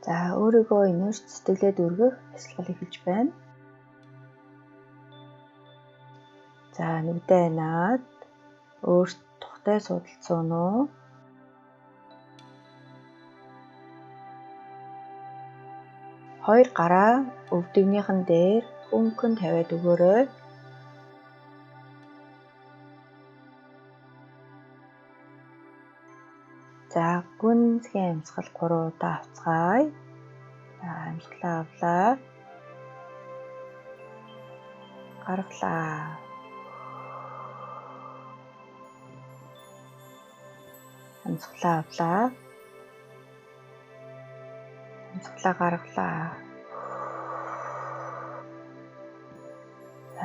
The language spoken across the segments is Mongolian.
За өөрийгөө инэрч сэтгэлээ дүүргэх бясалгал эхэлж байна. За нүдээ наад өөрт тухтай суудалт суuna уу? Хоёр гараа өвдөгнийхэн дээр хөнгөн тавиад өгөөрэй. За гүнзгий амьсгал 3 удаа авцгаая. За амьсгалаа авлаа. Гаргалаа. Амьсгалаа авлаа. Амьсгалаа гаргалаа.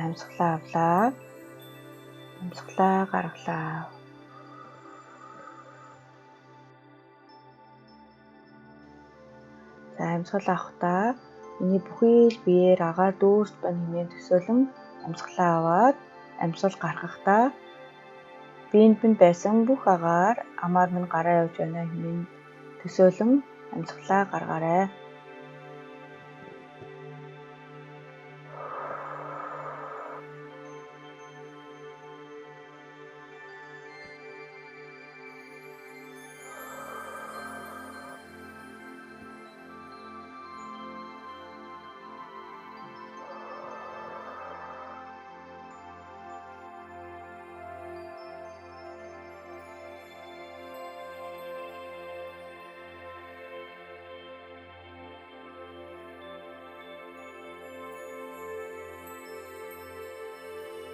Амьсгалаа авлаа. Амьсгалаа гаргалаа. За амьсгал авахдаа миний бүхий л биеэр агаар дүүрч байна хэмээн төсөөлөн амьсгалаа аваад амьсгал гаргахдаа биеинд минь байсан бүх агаар амаар минь гараа явж байна хэмээн төсөөлөн амьсгалаа гаргаарай.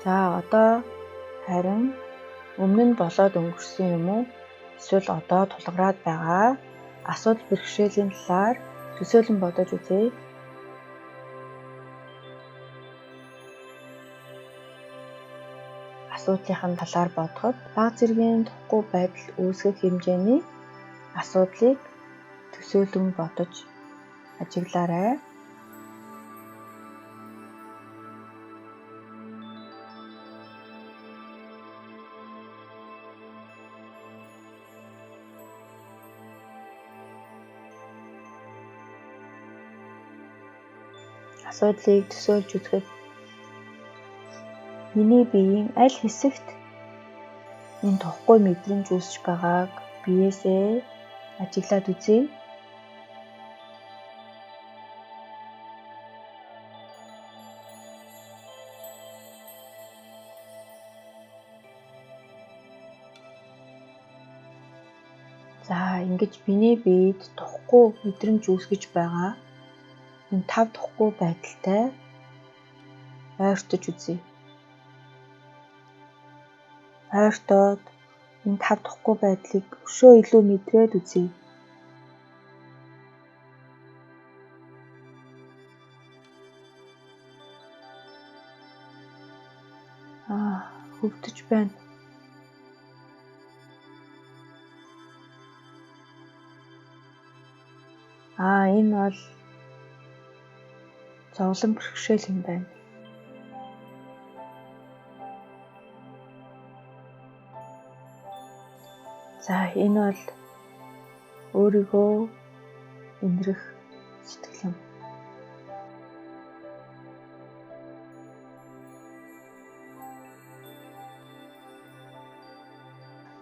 За одоо харин өмнө нь болоод өнгөрсөн юм уу? Эсвэл одоо тулгараад байгаа асуудал бэрхшээлийн талаар төсөөлөн бодож үзье. Асуудлынхаа талаар бодоход бага зэргийн тухгүй байдал үүсгэх хэмжээний асуудлыг төсөөлөн бодож ажиглаарай. Асуудлыг төсөөлж үзэхэд миний биеийн аль хэсэгт энэ тухгүй мэдрэмж үүсэж байгааг биеэсээ ажиглаад үзье. За ингэж миний биед тухгүй мэдрэмж үүсгэж байгаа энэ 5 тухгүй байдалтай ойртож үзье. Ойртоод энэ 5 тухгүй байдлыг өшөө илүү мэдрээд үзье. Хөвдөж байна. Энэ бол зовлон бэрхшээл юм байна. За энэ бол өөрийгөө инэрх сэтгэл юм.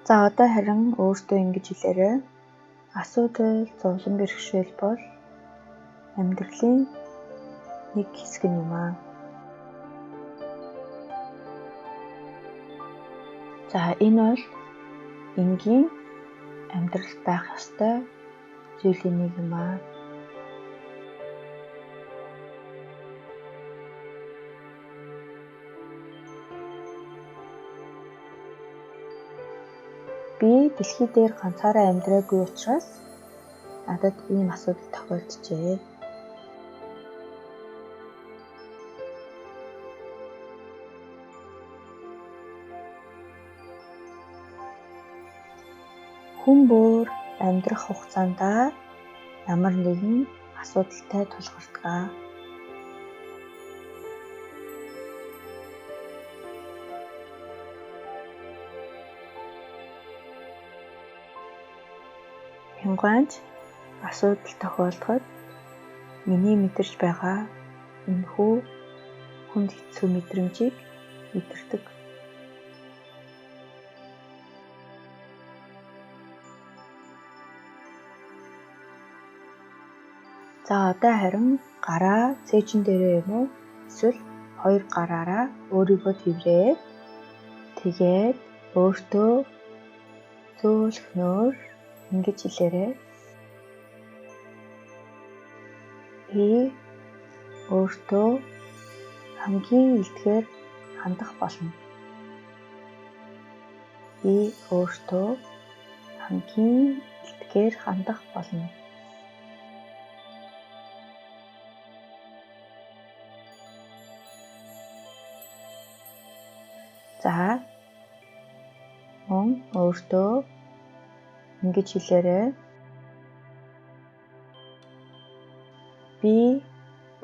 За одоо харин өөртөө ингэж хэлээрэй. Асуудал, зовлон бэрхшээл бол амьдралын нэг хэсэг юм аа. За энэ бол энгийн амьдралд байх ёстой зүйлийн нэг юм аа. Би дэлхий дээр ганцаараа амьдраагүй учраас надад ийм асуудал тохиолджээ. Хүн бүр амьдрах хугацаанд ямар нэгэн асуудалтай тулгардаг. Хямгаанч асуудал тохиолдоход миний мэдэрч байгаа энэхүү хүнд хэцүү мэдрэмжийг мэдэрдэг. За одоо харин гараа цээжин дээрээ юм уу? Эсвэл хоёр гараараа өөрийгөө тэврээд тэгээд өөртөө зөөлхнөөр ингэж хэлээрэй. Би өөртөө хамгийн илтгэхээр хандах болно. Би өөртөө хамгийн илтгэхээр хандах болно. За мөн өөртөө ингэж хэлээрэй. Би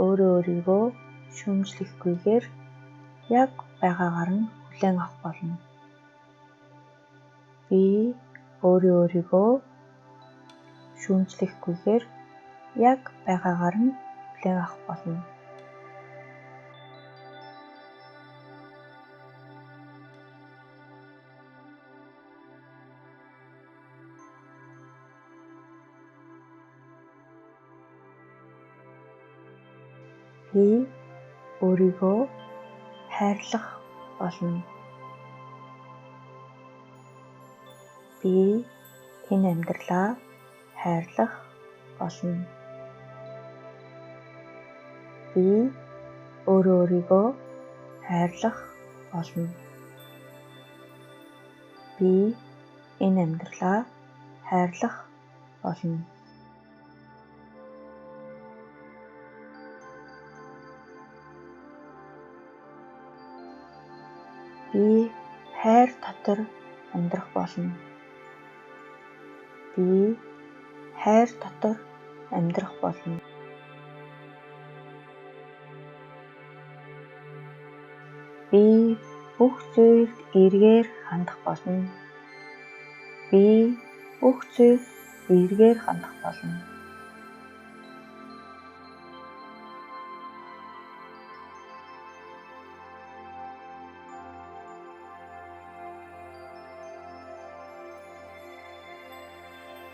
өөрийгөө шүүмжлэхгүйгээр яг байгаагаар нь хүлээн авах болно. Би өөрийгөө шүүмжлэхгүйгээр яг байгаагаар нь хүлээн авах болно. Би өөрийгөө хайрлах болно. Би энэ амьдралаа хайрлах болно. Би өөрийгөө хайрлах болно. Би энэ амьдралаа хайрлах болно. Би хайр дотор амьдрах болно. Би хайр дотор амьдрах болно. Би бүх зүйлд эргээр хандах болно. Би бүх зүйлд эргээр хандах болно.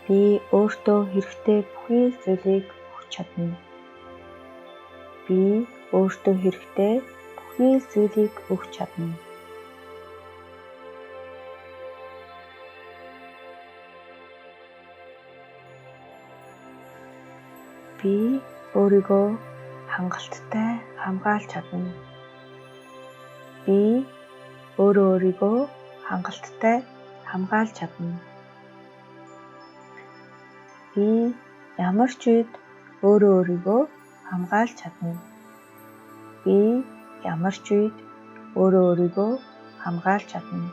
Би өөртөө хэрэгтэй бүхий зүйлийг өгч чадна. Би өөртөө хэрэгтэй бүхий зүйлийг өгч чадна. Би өөрийгөө хангалттай хамгаалж чадна. Би өөрийгөө хангалттай хамгаалж чадна. Би ямар ч үед өөрийгөө хамгаалж чадна. Би ямар ч үед өөрийгөө хамгаалж чадна.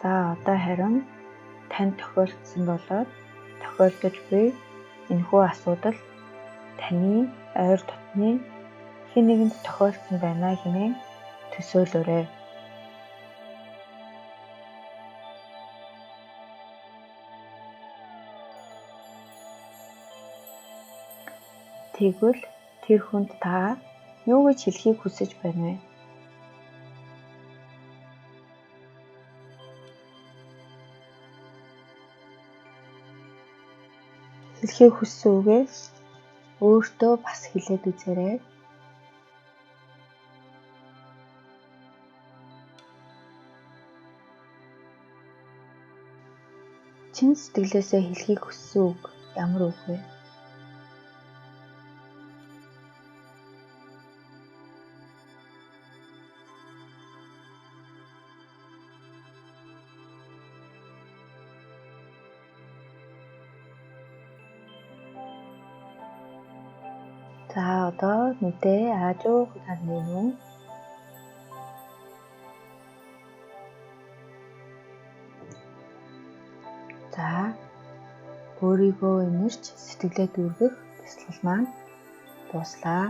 За одоо харин танд тохиолдсон болоод тохиолдож буй энэхүү асуудал таны ойр дотны хэн нэгэнд тохиолдсон байна хэмээн төсөөлөөрэй. Тэгвэл тэр хүнд та юу гэж хэлхийг хүсэж байна вэ? Хэлхийг хүссэн үгээ өөртөө бас хэлээд үзээрэй. Чин сэтгэлээсээ хэлхийг хүссэн үг ямар үг вэ? За одоо нүдээ аажуух дарны нүн. За өөрийгөө инэрч сэтгэлээ дүүргэх бясалгал маань дуслаа.